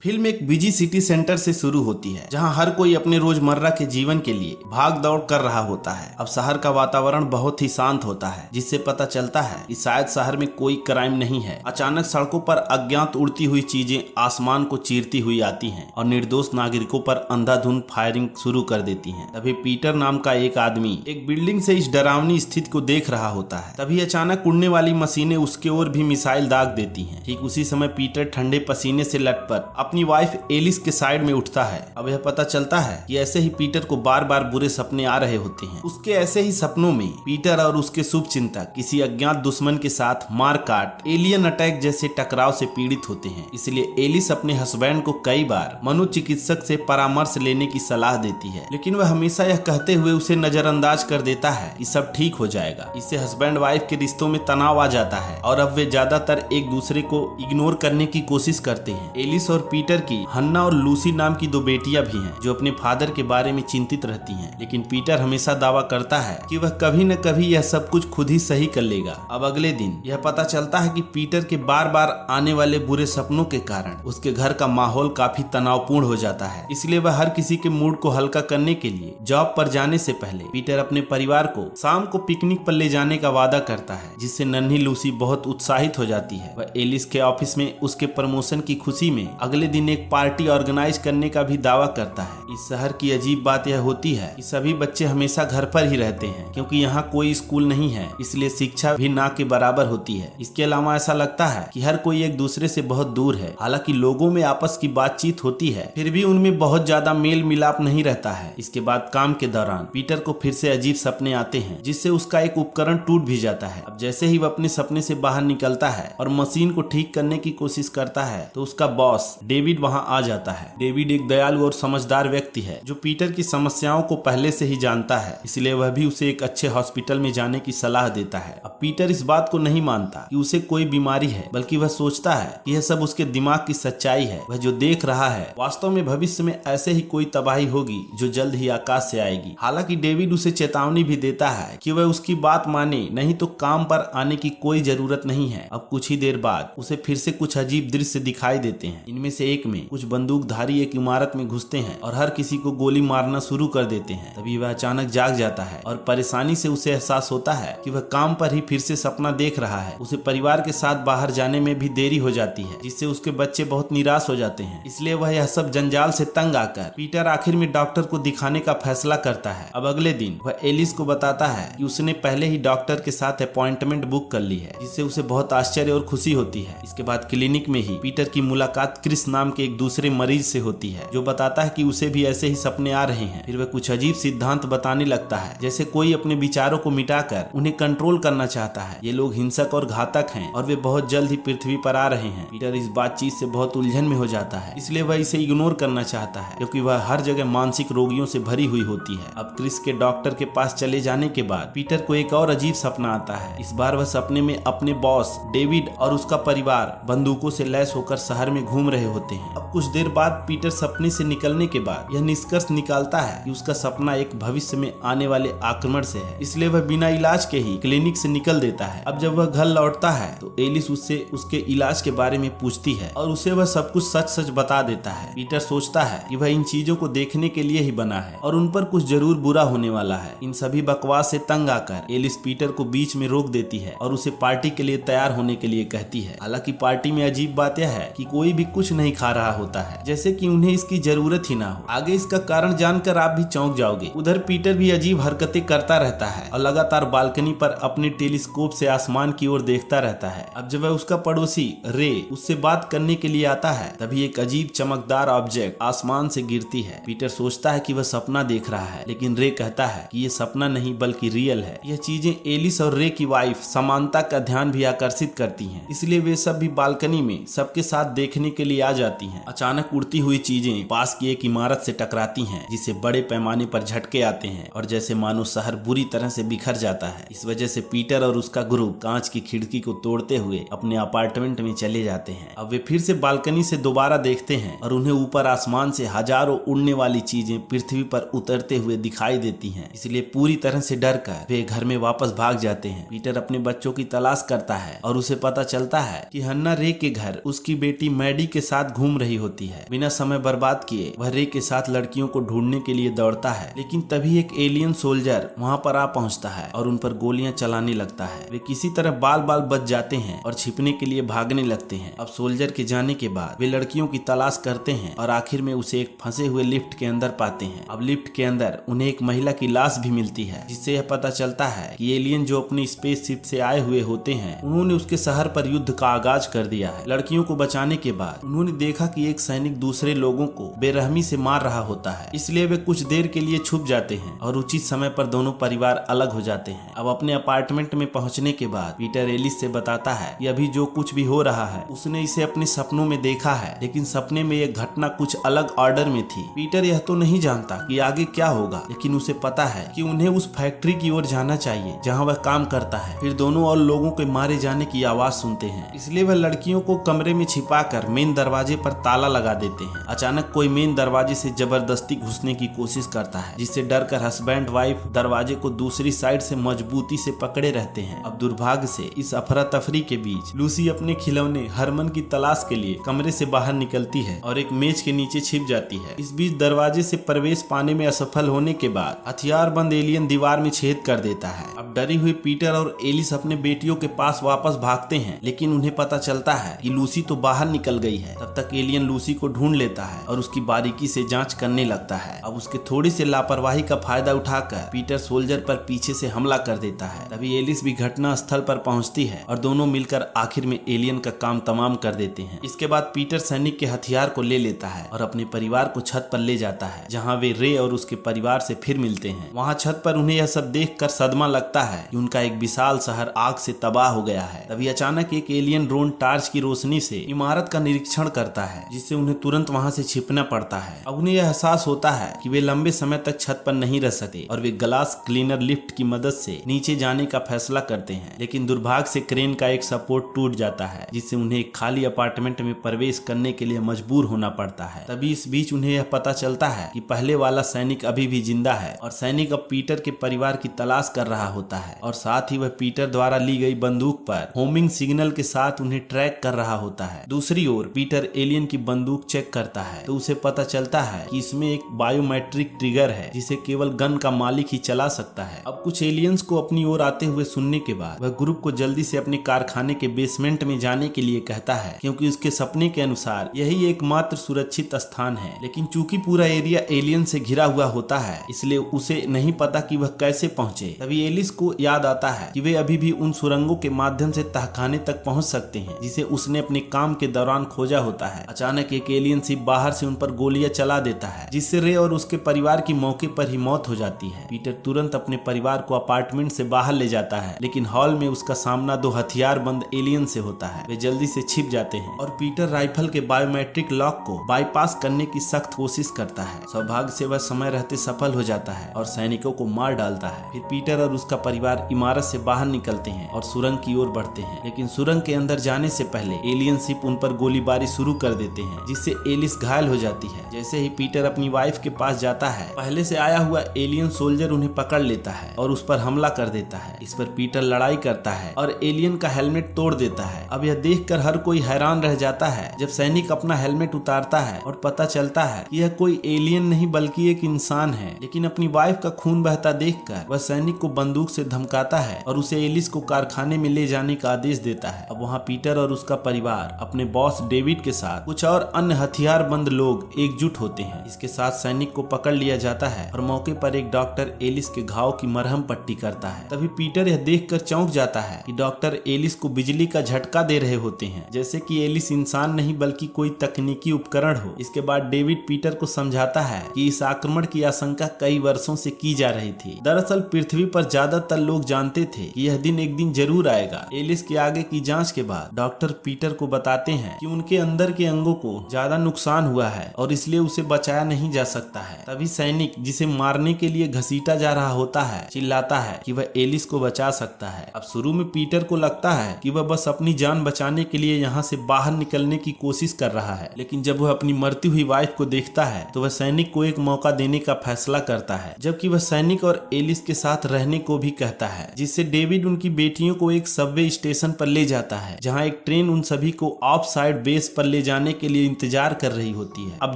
Film एक busy city centre से शुरू होती है जहां हर कोई अपने रोजमर्रा के जीवन के लिए भाग दौड़ कर रहा होता है। अब शहर का वातावरण बहुत ही शांत होता है, जिससे पता चलता है कि शायद शहर में कोई क्राइम नहीं है। अचानक सड़कों पर अज्ञात उड़ती हुई चीजें आसमान को चीरती हुई आती हैं और निर्दोष नागरिकों पर अंधाधुंध फायरिंग शुरू कर देती हैं। तभी पीटर नाम का एक आदमी एक बिल्डिंग से इस डरावनी स्थिति को देख रहा होता है। तभी अचानक उड़ने वाली मशीनें उसके ओर भी मिसाइल दाग देती हैं। ठीक उसी समय पीटर ठंडे पसीने से लटपट अपनी वाइफ एलिस के साइड में उठता है। अब यह पता चलता है कि ऐसे ही पीटर को बार बार बुरे सपने आ रहे होते हैं। उसके ऐसे ही सपनों में पीटर और उसके शुभ चिंतक किसी अज्ञात दुश्मन के साथ मारकाट, एलियन अटैक जैसे टकराव से पीड़ित होते हैं। इसलिए एलिस अपने हस्बैंड को कई बार मनोचिकित्सक से परामर्श लेने की सलाह देती है, लेकिन वह हमेशा यह कहते हुए उसे नजरअंदाज कर देता है कि सब ठीक हो जाएगा। इससे हस्बैंड वाइफ के रिश्तों में तनाव आ जाता है और अब वे ज्यादातर एक दूसरे को इग्नोर करने की कोशिश करते हैं। एलिस और पीटर की हन्ना और लूसी नाम की दो बेटियां भी हैं जो अपने फादर के बारे में चिंतित रहती हैं, लेकिन पीटर हमेशा दावा करता है कि वह कभी न कभी यह सब कुछ खुद ही सही कर लेगा। अब अगले दिन यह पता चलता है कि पीटर के बार बार आने वाले बुरे सपनों के कारण उसके घर का माहौल काफी तनावपूर्ण हो जाता है। इसलिए वह हर किसी के मूड को हल्का करने के लिए जॉब पर जाने से पहले पीटर अपने परिवार को शाम को पिकनिक पर ले जाने का वादा करता है, जिससे नन्ही लूसी बहुत उत्साहित हो जाती है। वह एलिस के ऑफिस में उसके प्रमोशन की खुशी में अगले दिन एक पार्टी ऑर्गेनाइज करने का भी दावा करता है। इस शहर की अजीब बात यह होती है कि सभी बच्चे हमेशा घर पर ही रहते हैं, क्योंकि यहाँ कोई स्कूल नहीं है, इसलिए शिक्षा भी ना के बराबर होती है। इसके अलावा ऐसा लगता है कि हर कोई एक दूसरे से बहुत दूर है। हालांकि लोगों में आपस की बातचीत होती है, फिर भी उनमें बहुत ज्यादा मेल मिलाप नहीं रहता है। इसके बाद काम के दौरान पीटर को फिर से अजीब सपने आते हैं, जिससे उसका एक उपकरण टूट भी जाता है। अब जैसे ही वह अपने सपने से बाहर निकलता है और मशीन को ठीक करने की कोशिश करता है, तो उसका बॉस डेविड वहाँ आ जाता है। डेविड एक दयालु और समझदार व्यक्ति है जो पीटर की समस्याओं को पहले से ही जानता है, इसलिए वह भी उसे एक अच्छे हॉस्पिटल में जाने की सलाह देता है। अब पीटर इस बात को नहीं मानता कि उसे कोई बीमारी है, बल्कि वह सोचता है कि यह सब उसके दिमाग की सच्चाई है। वह जो देख रहा है वास्तव में भविष्य में ऐसे ही कोई तबाही होगी जो जल्द ही आकाश से आएगी। हालांकि डेविड उसे चेतावनी भी देता है कि वह उसकी बात माने, नहीं तो काम पर आने की कोई जरूरत नहीं है। अब कुछ ही देर बाद उसे फिर से कुछ अजीब दृश्य दिखाई देते हैं। इनमें से एक में कुछ बंदूकधारी एक इमारत में घुसते हैं और हर किसी को गोली मारना शुरू कर देते हैं। तभी वह अचानक जाग जाता है और परेशानी से उसे एहसास होता है कि वह काम पर ही फिर से सपना देख रहा है। उसे परिवार के साथ बाहर जाने में भी देरी हो जाती है, जिससे उसके बच्चे बहुत निराश हो जाते हैं। इसलिए वह यह सब जंजाल से तंग आकर पीटर आखिर में डॉक्टर को दिखाने का फैसला करता है। अब अगले दिन वह एलिस को बताता है कि उसने पहले ही डॉक्टर के साथ अपॉइंटमेंट बुक कर ली है, जिससे उसे बहुत आश्चर्य और खुशी होती है। इसके बाद क्लिनिक में ही पीटर की मुलाकात क्रिस नाम के एक दूसरे मरीज से होती है, जो बताता है कि उसे भी ऐसे ही सपने आ रहे हैं। फिर वह कुछ अजीब सिद्धांत बताने लगता है, जैसे कोई अपने विचारों को मिटाकर उन्हें कंट्रोल करना चाहता है। ये लोग हिंसक और घातक हैं और वे बहुत जल्द ही पृथ्वी पर आ रहे हैं। पीटर इस बातचीत से बहुत उलझन में हो जाता है, इसलिए वह इसे इग्नोर करना चाहता है, क्योंकि वह हर जगह मानसिक रोगियों से भरी हुई होती है। अब क्रिस के डॉक्टर के पास चले जाने के बाद पीटर को एक और अजीब सपना आता है। इस बार वह सपने में अपने बॉस डेविड और उसका परिवार बंदूकों से लैस होकर शहर में घूम रहे होते हैं। अब कुछ देर बाद पीटर सपने से निकलने के बाद यह निष्कर्ष निकालता है कि उसका सपना एक भविष्य में आने वाले आक्रमण से है, इसलिए वह बिना इलाज के ही क्लिनिक से निकल देता है। अब जब वह घर लौटता है तो एलिस उससे उसके इलाज के बारे में पूछती है और उसे वह सब कुछ सच सच बता देता है। पीटर सोचता है कि वह इन चीजों को देखने के लिए ही बना है और उन पर कुछ जरूर बुरा होने वाला है। इन सभी बकवास से तंग आकर एलिस पीटर को बीच में रोक देती है और उसे पार्टी के लिए तैयार होने के लिए कहती है। हालांकि पार्टी में अजीब बात यह है कि कोई भी कुछ नहीं खा रहा होता है, जैसे कि उन्हें इसकी जरूरत ही ना हो। आगे इसका कारण जानकर आप भी चौंक जाओगे। उधर पीटर भी अजीब हरकतें करता रहता है और लगातार बालकनी पर अपने टेलीस्कोप से आसमान की ओर देखता रहता है। अब जब वह उसका पड़ोसी रे उससे बात करने के लिए आता है, तभी एक अजीब चमकदार ऑब्जेक्ट आसमान से गिरती है। पीटर सोचता है कि वह सपना देख रहा है, लेकिन रे कहता है कि ये सपना नहीं बल्कि रियल है। यह चीजें एलिस और रे की वाइफ समानता का ध्यान भी आकर्षित करती हैं, इसलिए वे सब भी बालकनी में सबके साथ देखने के लिए आ जाती हैं। अचानक उड़ती हुई चीजें पास की एक इमारत से टकराती हैं, जिससे बड़े पैमाने पर झटके आते हैं और जैसे मानो शहर बुरी तरह से बिखर जाता है। इस वजह से पीटर और उसका ग्रुप कांच की खिड़की को तोड़ते हुए अपने अपार्टमेंट में चले जाते हैं। अब वे फिर से बालकनी से दोबारा देखते हैं और उन्हें ऊपर आसमान से हजारों उड़ने वाली चीजें पृथ्वी पर उतरते हुए दिखाई देती हैं। इसलिए पूरी तरह से डर कर वे घर में वापस भाग जाते हैं। पीटर अपने बच्चों की तलाश करता है और उसे पता चलता है कि हन्ना रे के घर उसकी बेटी मैडी के साथ साथ घूम रही होती है। बिना समय बर्बाद किए वह रे के साथ लड़कियों को ढूंढने के लिए दौड़ता है, लेकिन तभी एक एलियन सोल्जर वहां पर आ पहुंचता है और उन पर गोलियां चलाने लगता है। वे किसी तरह बाल बाल बच जाते हैं और छिपने के लिए भागने लगते हैं। अब सोल्जर के जाने के बाद वे लड़कियों की तलाश करते हैं और आखिर में उसे एक फंसे हुए लिफ्ट के अंदर पाते हैं। अब लिफ्ट के अंदर उन्हें एक महिला की लाश भी मिलती है, जिससे यह पता चलता है कि एलियन जो अपनी स्पेसशिप से आए हुए होते हैं उन्होंने उसके शहर पर युद्ध का आगाज कर दिया है। लड़कियों को बचाने के बाद उन्होंने देखा कि एक सैनिक दूसरे लोगों को बेरहमी से मार रहा होता है, इसलिए वे कुछ देर के लिए छुप जाते हैं और उचित समय पर दोनों परिवार अलग हो जाते हैं। अब अपने अपार्टमेंट में पहुंचने के बाद पीटर एलिस से बताता है कि अभी जो कुछ भी हो रहा है उसने इसे अपने सपनों में देखा है, लेकिन सपने में यह घटना कुछ अलग ऑर्डर में थी। पीटर यह तो नहीं जानता कि आगे क्या होगा, लेकिन उसे पता है कि उन्हें उस फैक्ट्री की ओर जाना चाहिए जहां वह काम करता है। फिर दोनों और लोगों के मारे जाने की आवाज सुनते हैं, इसलिए वह लड़कियों को कमरे में छिपाकर मेन दरवाजे पर ताला लगा देते हैं। अचानक कोई मेन दरवाजे से जबरदस्ती घुसने की कोशिश करता है, जिससे डरकर हस्बैंड वाइफ दरवाजे को दूसरी साइड से मजबूती से पकड़े रहते हैं। अब दुर्भाग्य से इस अफरा तफरी के बीच लूसी अपने खिलौने हरमन की तलाश के लिए कमरे से बाहर निकलती है और एक मेज के नीचे छिप जाती है। इस बीच दरवाजे से प्रवेश पाने में असफल होने के बाद हथियारबंद एलियन दीवार में छेद कर देता है। अब डरी हुई पीटर और एलिस अपने बेटियों के पास वापस भागते हैं, लेकिन उन्हें पता चलता है कि लूसी तो बाहर निकल गई है। तब तक एलियन लूसी को ढूंढ लेता है और उसकी बारीकी से जांच करने लगता है। अब उसके थोड़ी सी लापरवाही का फायदा उठाकर पीटर सोल्जर पर पीछे से हमला कर देता है। तभी एलिस भी घटना स्थल पर पहुंचती है और दोनों मिलकर आखिर में एलियन का काम तमाम कर देते हैं। इसके बाद पीटर सैनिक के हथियार को ले लेता है और अपने परिवार को छत पर ले जाता है, जहां वे रे और उसके परिवार से फिर मिलते हैं। वहां छत पर उन्हें यह सब देखकर सदमा लगता है कि उनका एक विशाल शहर आग से तबाह हो गया है। तभी अचानक एक एलियन ड्रोन टार्च की रोशनी से इमारत का निरीक्षण करता है, जिससे उन्हें तुरंत वहां से छिपना पड़ता है। अब उन्हें यह एहसास होता है कि वे लंबे समय तक छत पर नहीं रह सकते और वे ग्लास क्लीनर लिफ्ट की मदद से नीचे जाने का फैसला करते हैं, लेकिन दुर्भाग्य से क्रेन का एक सपोर्ट टूट जाता है, जिससे उन्हें एक खाली अपार्टमेंट में प्रवेश करने के लिए मजबूर होना पड़ता है। तभी इस बीच उन्हें यह पता चलता है कि पहले वाला सैनिक अभी भी जिंदा है और सैनिक अब पीटर के परिवार की तलाश कर रहा होता है और साथ ही वह पीटर द्वारा ली गई बंदूक पर होमिंग सिग्नल के साथ उन्हें ट्रैक कर रहा होता है। दूसरी ओर पीटर एलियन की बंदूक चेक करता है तो उसे पता चलता है कि इसमें एक बायोमेट्रिक ट्रिगर है, जिसे केवल गन का मालिक ही चला सकता है। अब कुछ एलियंस को अपनी ओर आते हुए सुनने के बाद वह ग्रुप को जल्दी से अपने कारखाने के बेसमेंट में जाने के लिए कहता है, क्योंकि उसके सपने के अनुसार यही एकमात्र सुरक्षित स्थान है। लेकिन चूंकि पूरा एरिया एलियन से घिरा हुआ होता है, इसलिए उसे नहीं पता कि वह कैसे पहुंचे। तभी एलिस को याद आता है कि वे अभी भी उन सुरंगों के माध्यम से तहखाने तक पहुंच सकते हैं, जिसे उसने अपने काम के दौरान खोजा होता है। अचानक एक एलियन शिप बाहर से उन पर गोलियां चला देता है, जिससे रे और उसके परिवार की मौके पर ही मौत हो जाती है। पीटर तुरंत अपने परिवार को अपार्टमेंट से बाहर ले जाता है, लेकिन हॉल में उसका सामना दो हथियारबंद एलियन से होता है। वे जल्दी से छिप जाते हैं और पीटर राइफल के बायोमेट्रिक लॉक को बाईपास करने की सख्त कोशिश करता है। सौभाग्य से वह समय रहते सफल हो जाता है और सैनिकों को मार डालता है। फिर पीटर और उसका परिवार इमारत से बाहर निकलते हैं और सुरंग की ओर बढ़ते हैं, लेकिन सुरंग के अंदर जाने से पहले एलियन शिप उन पर गोलीबारी शुरू कर देते हैं, जिससे एलिस घायल हो जाती है। जैसे ही पीटर अपनी वाइफ के पास जाता है, पहले से आया हुआ एलियन सोल्जर उन्हें पकड़ लेता है और उस पर हमला कर देता है। इस पर पीटर लड़ाई करता है और एलियन का हेलमेट तोड़ देता है। अब यह देखकर हर कोई हैरान रह जाता है जब सैनिक अपना हेलमेट उतारता है और पता चलता है कि यह कोई एलियन नहीं बल्कि एक इंसान है। लेकिन अपनी वाइफ का खून बहता देखकर वह सैनिक को बंदूक से धमकाता है और उसे एलिस को कारखाने में ले जाने का आदेश देता है। अब वहाँ पीटर और उसका परिवार अपने बॉस डेविड के साथ कुछ और अन्य हथियारबंद लोग एकजुट होते हैं। इसके साथ सैनिक को पकड़ लिया जाता है और मौके पर एक डॉक्टर एलिस के घाव की मरहम पट्टी करता है। तभी पीटर यह देखकर चौंक जाता है कि डॉक्टर एलिस को बिजली का झटका दे रहे होते हैं, जैसे कि एलिस इंसान नहीं बल्कि कोई तकनीकी उपकरण हो। इसके बाद डेविड पीटर को समझाता है कि इस आक्रमण की आशंका कई वर्षों से की जा रही थी। दरअसल पृथ्वी पर ज्यादातर लोग जानते थे कि यह दिन एक दिन जरूर आएगा। एलिस के आगे की जांच के बाद डॉक्टर पीटर को बताते हैं कि उनके अंदर के अंगों को ज्यादा नुकसान हुआ है और इसलिए उसे बचाया नहीं जा सकता है। तभी सैनिक जिसे मारने के लिए घसीटा जा रहा होता है चिल्लाता है कि वह एलिस को बचा सकता है। अब शुरू में पीटर को लगता है कि वह बस अपनी जान बचाने के लिए यहाँ से बाहर निकलने की कोशिश कर रहा है, लेकिन जब वह अपनी मरती हुई वाइफ को देखता है तो वह सैनिक को एक मौका देने का फैसला करता है, जबकि वह सैनिक और एलिस के साथ रहने को भी कहता है, जिससे डेविड उनकी बेटियों को एक सबवे स्टेशन पर ले जाता है, जहाँ एक ट्रेन उन सभी को ऑफ साइड बेस पर ले ले जाने के लिए इंतजार कर रही होती है। अब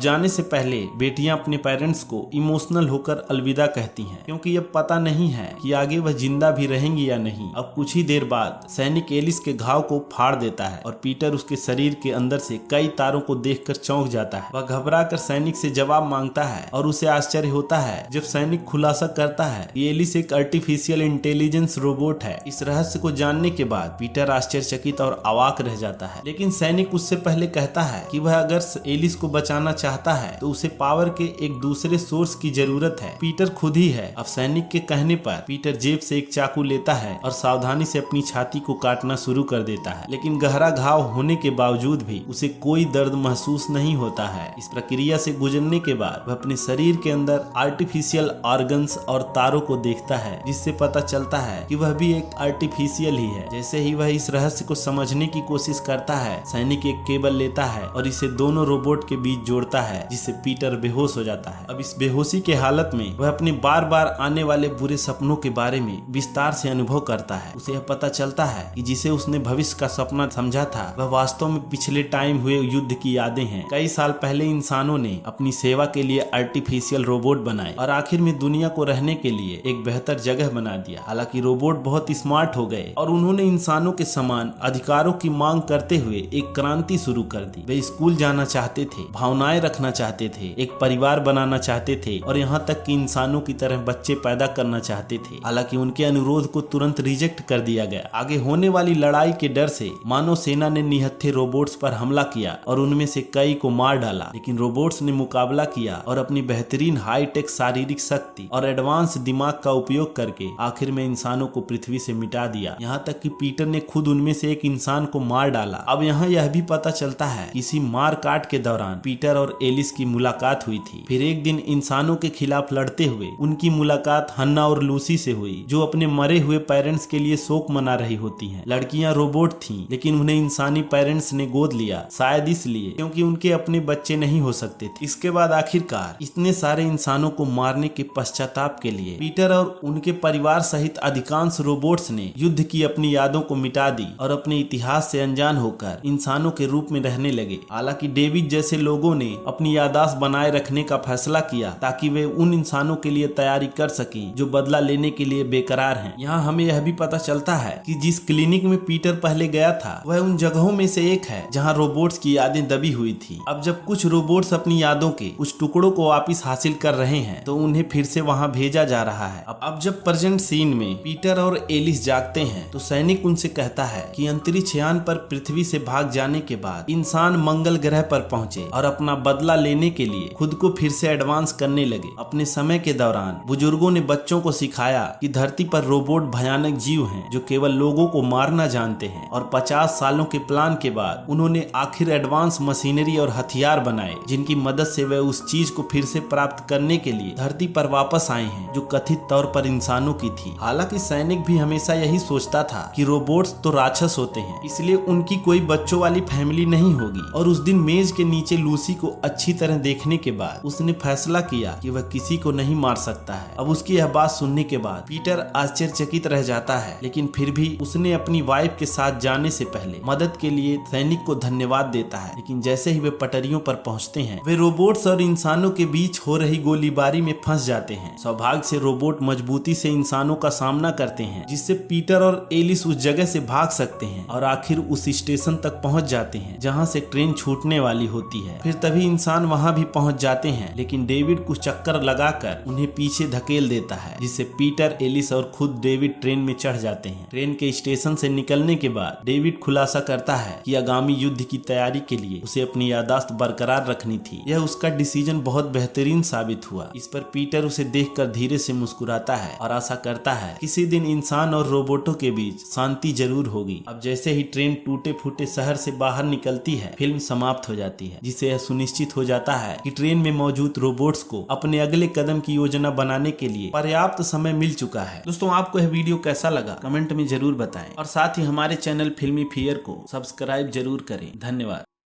जाने से पहले बेटियां अपने पेरेंट्स को इमोशनल होकर अलविदा कहती हैं, क्योंकि अब पता नहीं है कि आगे वह जिंदा भी रहेंगी या नहीं। अब कुछ ही देर बाद सैनिक एलिस के घाव को फाड़ देता है और पीटर उसके शरीर के अंदर से कई तारों को देखकर चौंक जाता है। वह घबराकर सैनिक से जवाब मांगता है और उसे आश्चर्य होता है जब सैनिक खुलासा करता है कि एलिस एक आर्टिफिशियल इंटेलिजेंस रोबोट है। इस रहस्य को जानने के बाद पीटर आश्चर्यचकित और अवाक रह जाता है, लेकिन सैनिक उससे पहले कहता है कि वह अगर एलिस को बचाना चाहता है तो उसे पावर के एक दूसरे सोर्स की जरूरत है। पीटर खुद ही है। अब सैनिक के कहने पर पीटर जेब से एक चाकू लेता है और सावधानी से अपनी छाती को काटना शुरू कर देता है, लेकिन गहरा घाव होने के बावजूद भी उसे कोई दर्द महसूस नहीं होता है। इस प्रक्रिया से गुजरने के बाद वह अपने शरीर के अंदर आर्टिफिशियल ऑर्गन्स और तारों को देखता है, जिससे पता चलता है कि वह भी एक आर्टिफिशियल ही है। जैसे ही वह इस रहस्य को समझने की कोशिश करता है, सैनिक एक केबल लेता है और इसे दोनों रोबोट के बीच जोड़ता है, जिससे पीटर बेहोश हो जाता है। अब इस बेहोशी के हालत में वह अपने बार बार आने वाले बुरे सपनों के बारे में विस्तार से अनुभव करता है। उसे यह पता चलता है कि जिसे उसने भविष्य का सपना समझा था वह वास्तव में पिछले टाइम हुए युद्ध की यादें हैं। कई साल पहले इंसानों ने अपनी सेवा के लिए आर्टिफिशियल रोबोट बनाए और आखिर में दुनिया को रहने के लिए एक बेहतर जगह बना दिया। हालांकि रोबोट बहुत स्मार्ट हो गए और उन्होंने इंसानों के समान अधिकारों की मांग करते हुए एक क्रांति शुरू कर दी। वे स्कूल जाना चाहते थे, भावनाएं रखना चाहते थे, एक परिवार बनाना चाहते थे और यहाँ तक कि इंसानों की तरह बच्चे पैदा करना चाहते थे। हालांकि उनके अनुरोध को तुरंत रिजेक्ट कर दिया गया। आगे होने वाली लड़ाई के डर से मानव सेना ने निहत्थे रोबोट्स पर हमला किया और उनमें से कई को मार डाला, लेकिन रोबोट्स ने मुकाबला किया और अपनी बेहतरीन हाईटेक शारीरिक शक्ति और एडवांस दिमाग का उपयोग करके आखिर में इंसानों को पृथ्वी से मिटा दिया। यहाँ तक कि पीटर ने खुद उनमें से एक इंसान को मार डाला। अब यहाँ यह भी पता चलता है किसी मार काट के दौरान पीटर और एलिस की मुलाकात हुई थी। फिर एक दिन इंसानों के खिलाफ लड़ते हुए उनकी मुलाकात हन्ना और लूसी से हुई, जो अपने मरे हुए पेरेंट्स के लिए शोक मना रही होती हैं। लड़कियां रोबोट थीं, लेकिन उन्हें इंसानी पेरेंट्स ने गोद लिया, शायद इसलिए क्योंकि उनके अपने बच्चे नहीं हो सकते थे। इसके बाद आखिरकार इतने सारे इंसानों को मारने के पश्चाताप के लिए पीटर और उनके परिवार सहित अधिकांश रोबोट्स ने युद्ध की अपनी यादों को मिटा दी और अपने इतिहास से अनजान होकर इंसानों के रूप में रहने लगे। हालांकि डेविड जैसे लोगों ने अपनी याददाश्त बनाए रखने का फैसला किया ताकि वे उन इंसानों के लिए तैयारी कर सकें जो बदला लेने के लिए बेकरार हैं। यहाँ हमें यह भी पता चलता है कि जिस क्लिनिक में पीटर पहले गया था वह उन जगहों में से एक है जहाँ रोबोट्स की यादें दबी हुई थी। अब जब कुछ रोबोट्स अपनी यादों के कुछ टुकड़ों को वापस हासिल कर रहे हैं तो उन्हें फिर से वहाँ भेजा जा रहा है। अब जब प्रेजेंट सीन में पीटर और एलिस जागते हैं तो सैनिक उनसे कहता है कि अंतरिक्ष यान पर पृथ्वी से भाग जाने के बाद इंसान मंगल ग्रह पर पहुंचे और अपना बदला लेने के लिए खुद को फिर से एडवांस करने लगे। अपने समय के दौरान बुजुर्गों ने बच्चों को सिखाया कि धरती पर रोबोट भयानक जीव हैं जो केवल लोगों को मारना जानते हैं, और 50 सालों के प्लान के बाद उन्होंने आखिर एडवांस मशीनरी और हथियार बनाए जिनकी मदद से वे उस चीज को फिर से प्राप्त करने के लिए धरती पर वापस आए हैं जो कथित तौर पर इंसानों की थी। हालांकि सैनिक भी हमेशा यही सोचता था कि रोबोट्स तो राक्षस होते हैं, इसलिए उनकी कोई बच्चों वाली फैमिली नहीं होगी। और उस दिन मेज के नीचे लूसी को अच्छी तरह देखने के बाद उसने फैसला किया कि वह किसी को नहीं मार सकता है। अब उसकी यह बात सुनने के बाद पीटर आश्चर्यचकित रह जाता है, लेकिन फिर भी उसने अपनी वाइफ के साथ जाने से पहले मदद के लिए सैनिक को धन्यवाद देता है। लेकिन जैसे ही वे पटरियों पर पहुंचते हैं वे रोबोट्स और इंसानों के बीच हो रही गोलीबारी में फंस जाते हैं। सौभाग्य से रोबोट मजबूती से इंसानों का सामना करते हैं, जिससे पीटर और एलिस उस जगह से भाग सकते हैं और आखिर उस स्टेशन तक पहुंच जाते हैं जहां से ट्रेन छूटने वाली होती है। फिर तभी इंसान वहां भी पहुंच जाते हैं, लेकिन डेविड कुछ चक्कर लगाकर उन्हें पीछे धकेल देता है, जिससे पीटर, एलिस और खुद डेविड ट्रेन में चढ़ जाते हैं। ट्रेन के स्टेशन से निकलने के बाद डेविड खुलासा करता है कि आगामी युद्ध की तैयारी के लिए उसे अपनी याददाश्त बरकरार रखनी थी। यह उसका डिसीजन बहुत बेहतरीन साबित हुआ। इस पर पीटर उसे देखकर धीरे से मुस्कुराता है और आशा करता है किसी दिन इंसान और रोबोटों के बीच शांति जरूर होगी। अब जैसे ही ट्रेन टूटे फूटे शहर से बाहर निकलती है फिल्म समाप्त हो जाती है, जिससे यह सुनिश्चित हो जाता है कि ट्रेन में मौजूद रोबोट्स को अपने अगले कदम की योजना बनाने के लिए पर्याप्त समय मिल चुका है। दोस्तों, आपको यह वीडियो कैसा लगा कमेंट में जरूर बताएं और साथ ही हमारे चैनल फिल्मी फियर को सब्सक्राइब जरूर करें। धन्यवाद।